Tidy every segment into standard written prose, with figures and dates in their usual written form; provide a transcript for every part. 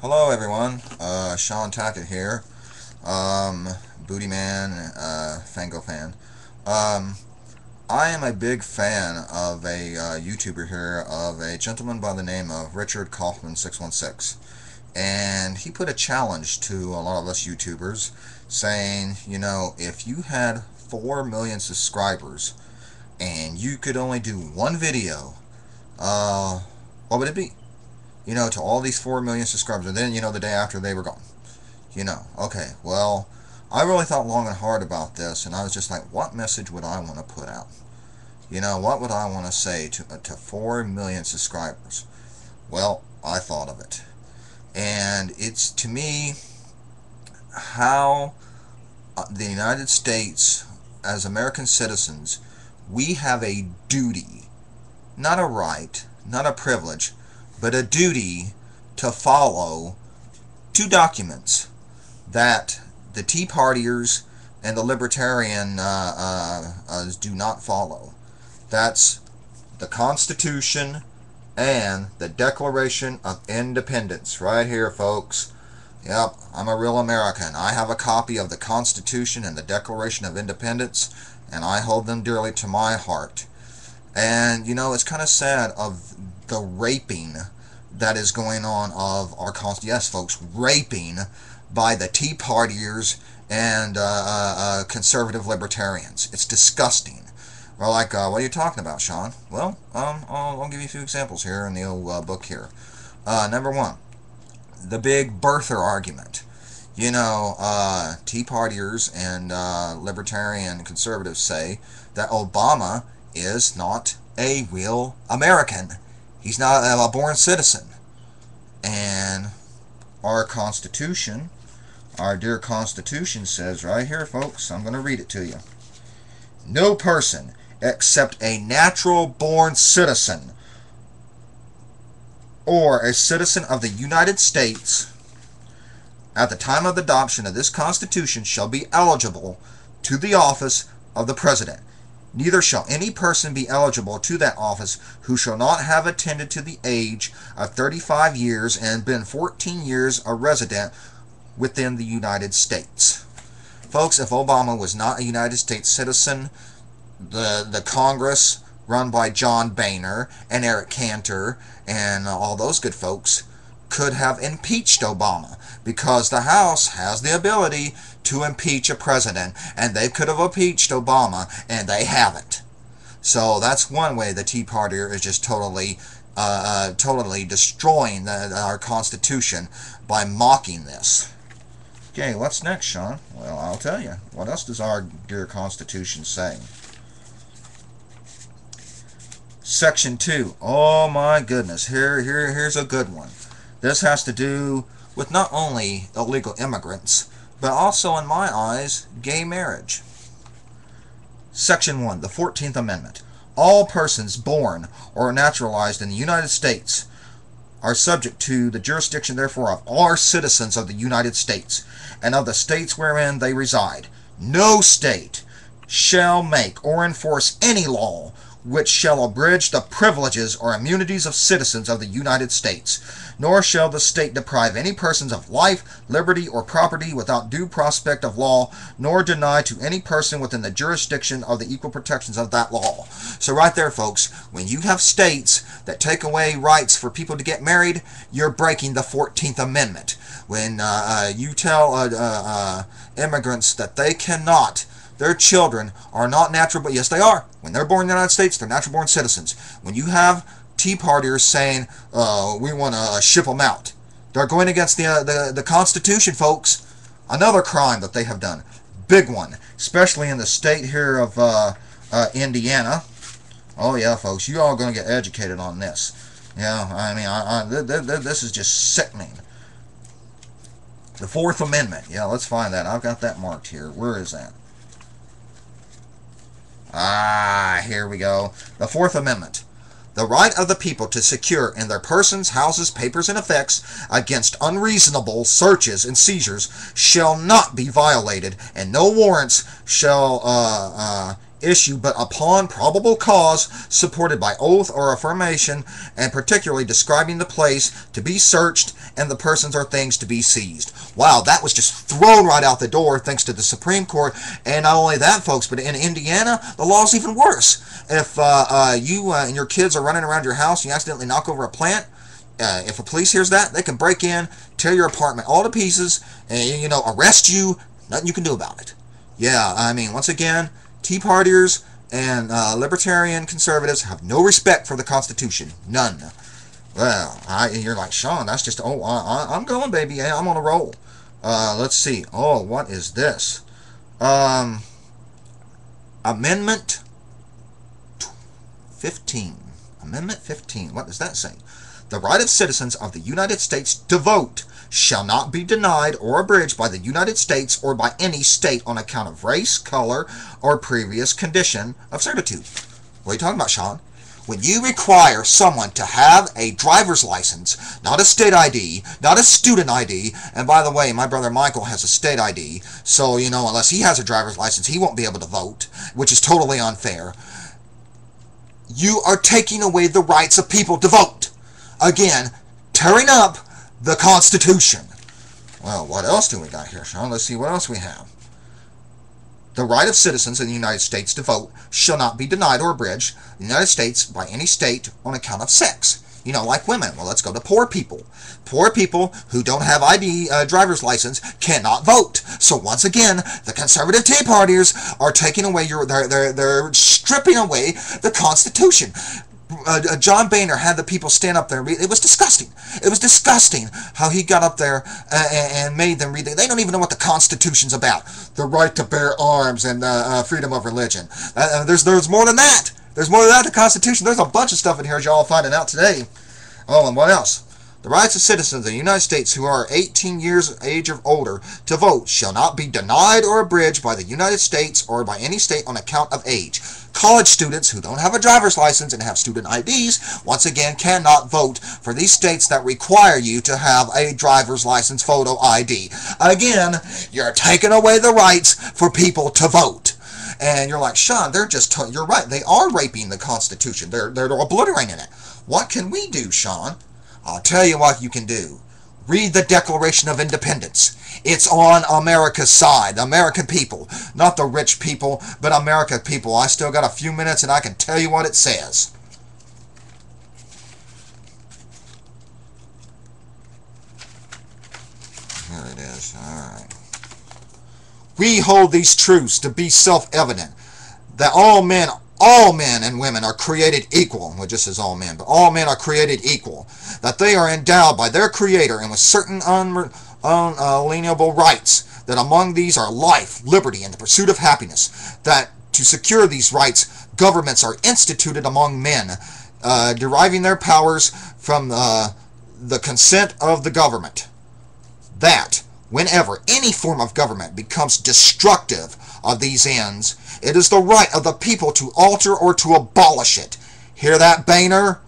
Hello everyone, Sean Tackett here, Booty Man, FangoFan. I am a big fan of a YouTuber here, of a gentleman by the name of Richard Kaufman616. And he put a challenge to a lot of us YouTubers, saying, you know, if you had 4 million subscribers and you could only do one video, what would it be? You know, to all these 4 million subscribers, and then, you know, the day after they were gone. You know, okay, well, I really thought long and hard about this, and I was just like, what message would I want to put out? You know, what would I want to say to 4 million subscribers? Well, I thought of it. And it's, to me, how the United States, as American citizens, we have a duty, not a right, not a privilege, but a duty to follow two documents that the Tea Partiers and the libertarians do not follow. That's the Constitution and the Declaration of Independence. Right here, folks. Yep, I'm a real American. I have a copy of the Constitution and the Declaration of Independence, and I hold them dearly to my heart. And, you know, it's kind of sad of the raping that is going on of our Constitution. Yes, folks, raping by the Tea Partiers and conservative libertarians. It's disgusting. We're like, what are you talking about, Sean? Well, I'll give you a few examples here in the old book here. Number one, the big birther argument. You know, Tea Partiers and libertarian conservatives say that Obama is not a real American. He's not a born citizen. And our Constitution, our dear Constitution says right here, folks, I'm going to read it to you. No person except a natural born citizen or a citizen of the United States at the time of the adoption of this Constitution shall be eligible to the office of the President. Neither shall any person be eligible to that office who shall not have attained to the age of 35 years and been 14 years a resident within the United States. Folks, if Obama was not a United States citizen, the Congress run by John Boehner and Eric Cantor and all those good folks could have impeached Obama, because the House has the ability to impeach a president, and they could have impeached Obama, and they haven't. So that's one way the Tea Party is just totally destroying our Constitution by mocking this. Okay, what's next, Sean? Well, I'll tell you. What else does our dear Constitution say? Section 2. Oh my goodness. Here's a good one. This has to do with not only illegal immigrants, but also, in my eyes, gay marriage. Section 1, the 14th Amendment. All persons born or naturalized in the United States are subject to the jurisdiction, therefore, of all citizens of the United States, and of the states wherein they reside. No state shall make or enforce any law which shall abridge the privileges or immunities of citizens of the United States, nor shall the state deprive any persons of life, liberty, or property without due prospect of law, nor deny to any person within the jurisdiction of the equal protections of that law. So right there, folks, when you have states that take away rights for people to get married, you're breaking the 14th Amendment. When you tell immigrants that they cannot, their children are not natural, but yes, they are. When they're born in the United States, they're natural-born citizens. When you have Tea Partiers saying, we want to ship them out, they're going against the Constitution, folks. Another crime that they have done. Big one. Especially in the state here of Indiana. Oh, yeah, folks. You all going to get educated on this. Yeah, I mean, this is just sickening. The 4th Amendment. Yeah, let's find that. I've got that marked here. Where is that? Ah, here we go. The 4th Amendment. The right of the people to secure in their persons, houses, papers, and effects against unreasonable searches and seizures shall not be violated, and no warrants shall issue but upon probable cause, supported by oath or affirmation, and particularly describing the place to be searched and the persons or things to be seized. Wow, that was just thrown right out the door thanks to the Supreme Court. And not only that, folks, but in Indiana, the law's even worse. If you and your kids are running around your house and you accidentally knock over a plant, if the police hears that, they can break in, tear your apartment all to pieces, and, arrest you. Nothing you can do about it. Yeah, I mean, once again, Tea Partiers and libertarian conservatives have no respect for the Constitution. None. Well, you're like, Sean, that's just, I'm going, baby. Yeah, I'm on a roll. Let's see. Oh, what is this? Amendment 15. Amendment 15. What does that say? The right of citizens of the United States to vote shall not be denied or abridged by the United States or by any state on account of race, color, or previous condition of servitude. What are you talking about, Sean? When you require someone to have a driver's license, not a state ID, not a student ID, and by the way, my brother Michael has a state ID, so, unless he has a driver's license, he won't be able to vote, which is totally unfair. You are taking away the rights of people to vote. Again, tearing up the Constitution. Well, what else do we got here, Sean? Let's see what else we have. The right of citizens in the United States to vote shall not be denied or abridged in the United States by any state on account of sex. Like women. Well, let's go to poor people. Poor people who don't have ID, driver's license, cannot vote. So once again, the conservative Tea Partiers are taking away they're stripping away the Constitution. John Boehner had the people stand up there and read. It was disgusting. It was disgusting how he got up there and made them read. They don't even know what the Constitution's about. The right to bear arms and freedom of religion. There's more than that. There's more than that, the Constitution. There's a bunch of stuff in here as y'all finding out today. Oh, and what else? The rights of citizens of the United States who are 18 years of age or older to vote shall not be denied or abridged by the United States or by any state on account of age. College students who don't have a driver's license and have student IDs, once again, cannot vote for these states that require you to have a driver's license photo ID. Again, you're taking away the rights for people to vote. And you're like, Sean, you're right. They are raping the Constitution. They're obliterating it. What can we do, Sean? I'll tell you what you can do. Read the Declaration of Independence. It's on America's side, the American people. Not the rich people, but American people. I still got a few minutes and I can tell you what it says. Here it is. Alright. We hold these truths to be self-evident, that all men and women are created equal. Well, just as all men, but all men are created equal. That they are endowed by their Creator and with certain unalienable rights. That among these are life, liberty, and the pursuit of happiness. That to secure these rights, governments are instituted among men, deriving their powers from the consent of the government. That whenever any form of government becomes destructive of these ends, it is the right of the people to alter or to abolish it. Hear that, Boehner?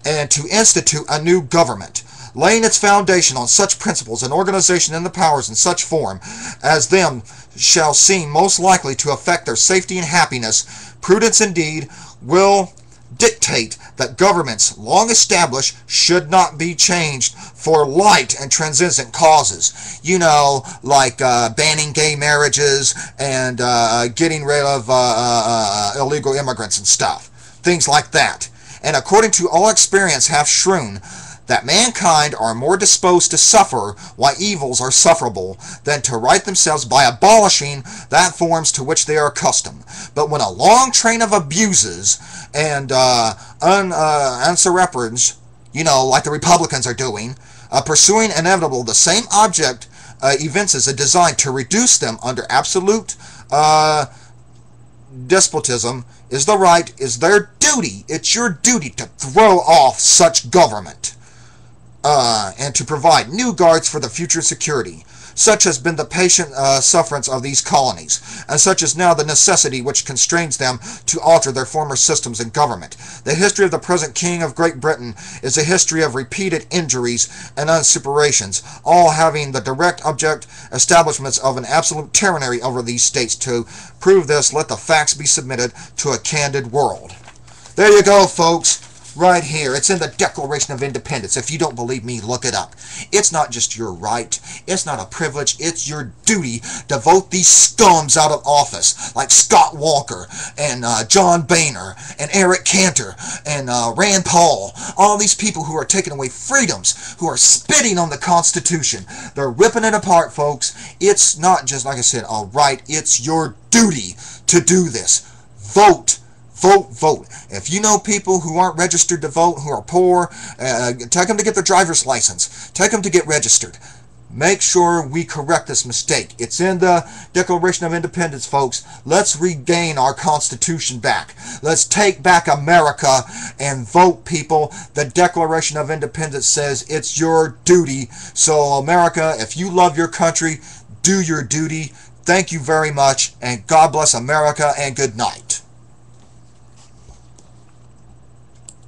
And to institute a new government, laying its foundation on such principles and organization and the powers in such form as them shall seem most likely to affect their safety and happiness. Prudence indeed will dictate that governments long established should not be changed for light and transcendent causes. Like banning gay marriages and getting rid of illegal immigrants and stuff. Things like that. And according to all experience hath shewn that mankind are more disposed to suffer why evils are sufferable than to right themselves by abolishing that forms to which they are accustomed. But when a long train of abuses and insurrections, like the Republicans are doing, pursuing inevitable the same object evinces a design to reduce them under absolute despotism, is their duty. It's your duty to throw off such government. And to provide new guards for the future security, Such has been the patient sufferance of these colonies, and such is now the necessity which constrains them to alter their former systems and government. The history of the present King of Great Britain is a history of repeated injuries and usurpations, all having the direct object establishments of an absolute tyranny over these states. To prove this, let the facts be submitted to a candid world. There you go, folks. Right here. It's in the Declaration of Independence. If you don't believe me, look it up. It's not just your right. It's not a privilege. It's your duty to vote these scums out of office, like Scott Walker and John Boehner and Eric Cantor and Rand Paul. All these people who are taking away freedoms, who are spitting on the Constitution. They're ripping it apart, folks. It's not just, like I said, a right. It's your duty to do this. Vote. Vote, vote. If you know people who aren't registered to vote, who are poor, take them to get their driver's license. Take them to get registered. Make sure we correct this mistake. It's in the Declaration of Independence, folks. Let's regain our Constitution back. Let's take back America and vote, people. The Declaration of Independence says it's your duty. So, America, if you love your country, do your duty. Thank you very much, and God bless America, and good night.